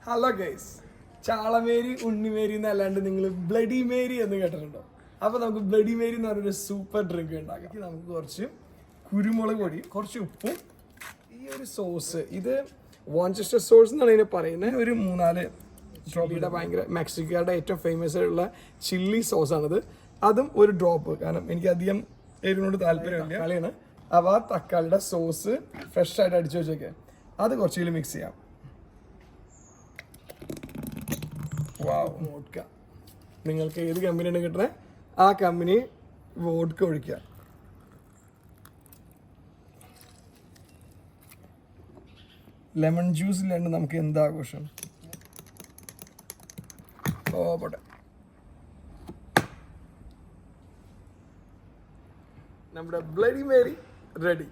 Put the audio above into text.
Hello guys, Chalamary Unni Mary എന്നല്ലാണ്ട് നിങ്ങൾ bloody Mary എന്ന് കേട്ടിട്ടുണ്ടോ? അപ്പോൾ നമുക്ക് ബ്ലഡി മേരി എന്ന് പറഞ്ഞൊരു സൂപ്പർ ഡ്രിങ്ക് ഉണ്ടാക്കാം. നമുക്ക് കുറച്ച് കുരുമുളക് പൊടി, കുറച്ച് ഉപ്പും ഈ ഒരു സോസ്, ഇത് വോൺചെസ്റ്റർ സോസ് എന്നാണ് ഇതിനെ പറയുന്നത്. ഒരു 3-4 ചില്ലിയുടെ ഭയങ്കര മെക്സിക്കോയുടെ ഏറ്റവും ഫേമസ് ആയിട്ടുള്ള ചില്ലി സോസാണിത്. അതും ഒരു ഡ്രോപ്പ്, കാരണം എനിക്ക് അധികം എരിവിനോട് താല്പര്യമില്ല. കളിയാണ്. അപ്പോൾ ആ തക്കാളിയുടെ സോസ് ഫ്രഷ് ആയിട്ട് അടിച്ചു വെച്ചേക്കെ അത് കുറച്ച് മിക്സ് ചെയ്യാം. വോഡ്ക, നിങ്ങൾക്ക് ഏത് കമ്പനിയാണ് കിട്ടുന്നത് ആ കമ്പനി വോഡ്ക ഒഴിക്കുക. ലെമൺ ജ്യൂസ് ഇല്ലാണ്ട് നമുക്ക് എന്താഘോഷം? പോട്ടെ. നമ്മുടെ ബ്ലഡി മേരി റെഡി.